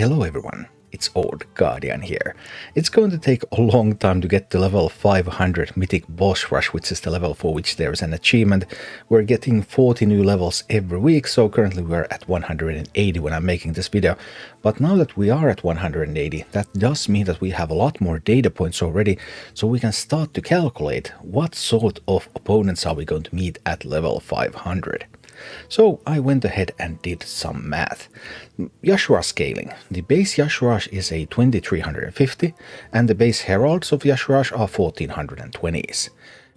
Hello everyone, it's Old Guardian here. It's going to take a long time to get to level 500 Mythic Boss Rush, which is the level for which there is an achievement. We're getting 40 new levels every week, so currently we're at 180 when I'm making this video. But now that we are at 180, that does mean that we have a lot more data points already, so we can start to calculate what sort of opponents are we going to meet at level 500. So I went ahead and did some math. Yashua scaling. The base Yashua is a 2350 and the base Heralds of Yashua are 1420s.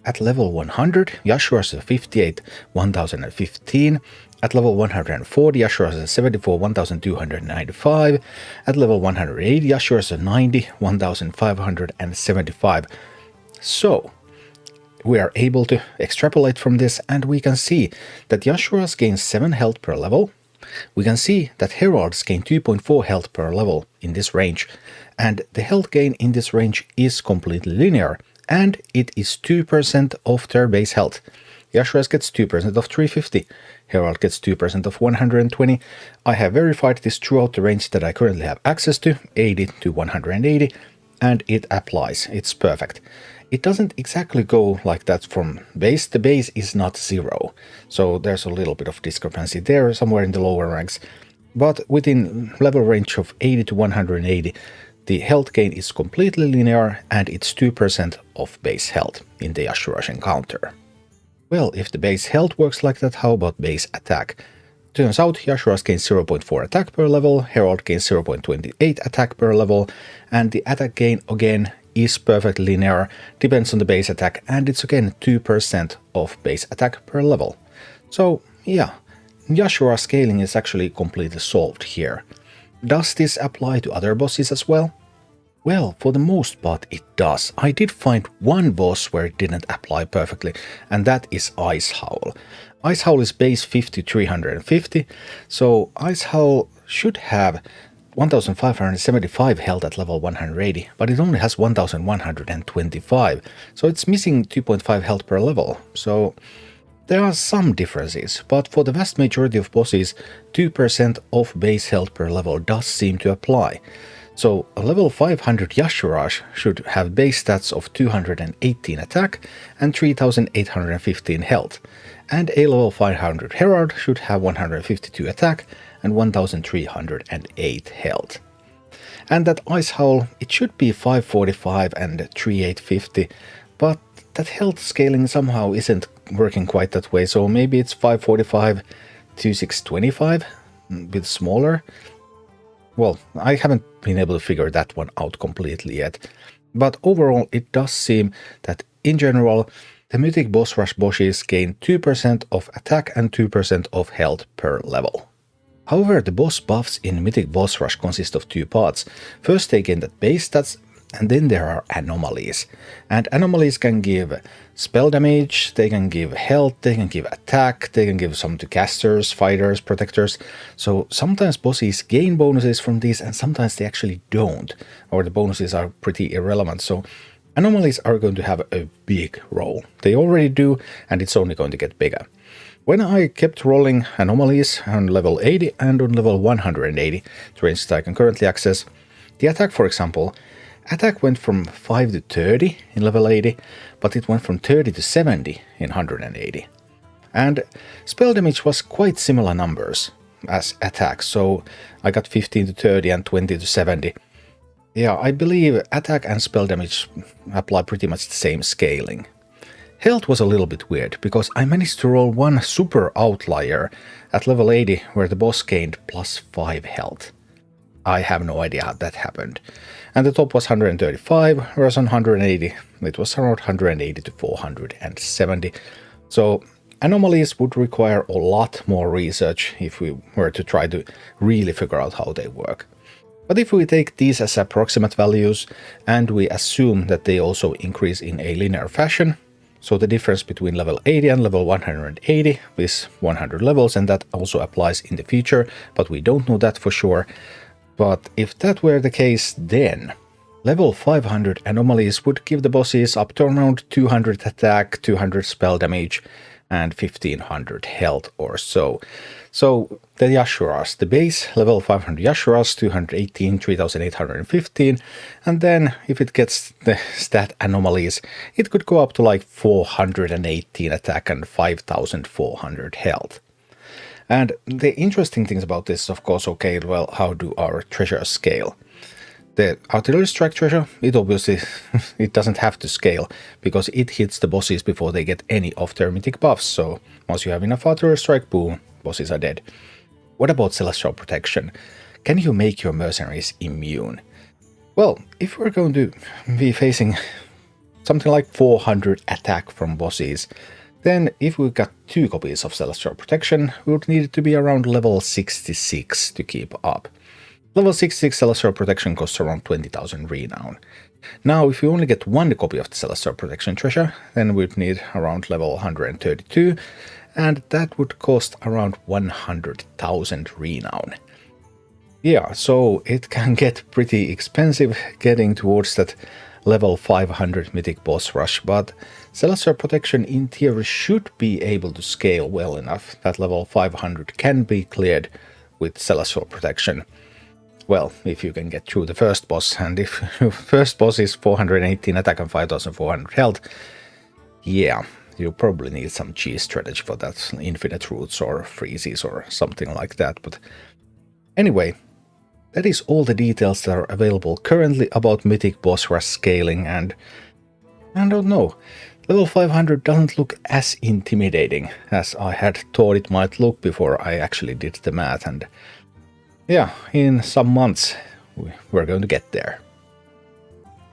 At level 100, Yashua is 58 1015. At level 140, Yashua is 74 1295. At level 180, Yashua is 90 1575. So we are able to extrapolate from this, and we can see that Yashuas gain 7 health per level. We can see that Heralds gain 2.4 health per level in this range, and the health gain in this range is completely linear, and it is 2% of their base health. Yashuas gets 2% of 350, Herald gets 2% of 120. I have verified this throughout the range that I currently have access to, 80 to 180, and it applies. It's perfect. It doesn't exactly go like that from base. The base is not 0, so there's a little bit of discrepancy there somewhere in the lower ranks. But within level range of 80 to 180, the health gain is completely linear, and it's 2% of base health in the Yashua encounter. Well, if the base health works like that, how about base attack? Turns out Yashua gains 0.4 attack per level, Herald gains 0.28 attack per level, and the attack gain again is perfectly linear, depends on the base attack, and it's again 2% of base attack per level. So yeah, Yashua scaling is actually completely solved here. Does this apply to other bosses as well? Well, for the most part it does. I did find one boss where it didn't apply perfectly, and that is Ice Howl. Ice Howl is base 5350, so Ice Howl should have 1575 health at level 180, but it only has 1125, so it's missing 2.5 health per level. So there are some differences, but for the vast majority of bosses, 2% of base health per level does seem to apply. So a level 500 Yashua should have base stats of 218 attack and 3815 health, and a level 500 Herald should have 152 attack and 1308 health. And that Ice Howl, it should be 545 and 3850, but that health scaling somehow isn't working quite that way, so maybe it's 545 to 625, a bit smaller. Well, I haven't been able to figure that one out completely yet, but overall it does seem that in general the Mythic Boss Rush bosses gain 2% of attack and 2% of health per level. However, the boss buffs in Mythic Boss Rush consist of two parts. First they gain that base stats, and then there are anomalies. And anomalies can give spell damage, they can give health, they can give attack, they can give some to casters, fighters, protectors. So sometimes bosses gain bonuses from these and sometimes they actually don't, or the bonuses are pretty irrelevant. So anomalies are going to have a big role. They already do, and it's only going to get bigger. When I kept rolling anomalies on level 80 and on level 180, the range that I can currently access, the attack, for example, attack went from 5 to 30 in level 80, but it went from 30 to 70 in 180. And spell damage was quite similar numbers as attack, so I got 15 to 30 and 20 to 70. Yeah, I believe attack and spell damage apply pretty much the same scaling. Health was a little bit weird, because I managed to roll one super outlier at level 80 where the boss gained plus 5 health. I have no idea how that happened. And the top was 135, whereas on 180 it was around 180 to 470. So anomalies would require a lot more research if we were to try to really figure out how they work. But if we take these as approximate values and we assume that they also increase in a linear fashion, so the difference between level 80 and level 180 is 100 levels, and that also applies in the future, but we don't know that for sure. But if that were the case, then level 500 anomalies would give the bosses up to around 200 attack, 200 spell damage, and 1500 health or so. So the Yashuras, the base level 500 Yashuras, 218, 3815, and then if it gets the stat anomalies, it could go up to like 418 attack and 5400 health. And the interesting things about this is, of course, okay, well, how do our treasures scale? The artillery strike treasure, it obviously it doesn't have to scale because it hits the bosses before they get any of their mythic buffs. So once you have enough artillery strike, boom, bosses are dead. What about celestial protection? Can you make your mercenaries immune? Well, if we're going to be facing something like 400 attack from bosses, then if we got 2 copies of celestial protection, we would need it to be around level 66 to keep up. Level 66 Celestial Protection costs around 20,000 renown. Now, if you only get 1 copy of the Celestial Protection treasure, then we'd need around level 132, and that would cost around 100,000 renown. Yeah, so it can get pretty expensive getting towards that level 500 Mythic Boss Rush, but Celestial Protection in theory should be able to scale well enough that level 500 can be cleared with Celestial Protection. Well, if you can get through the first boss, and if your first boss is 418 attack and 5400 health, yeah, you probably need some cheese strategy for that, infinite roots or freezes or something like that. But anyway, that is all the details that are available currently about Mythic Boss Rush scaling, and I don't know, level 500 doesn't look as intimidating as I had thought it might look before I actually did the math, and yeah, in some months we're going to get there.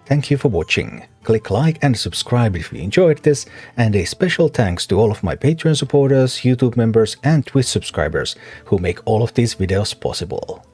Thank you for watching. Click like and subscribe if you enjoyed this, and a special thanks to all of my Patreon supporters, YouTube members and Twitch subscribers who make all of these videos possible.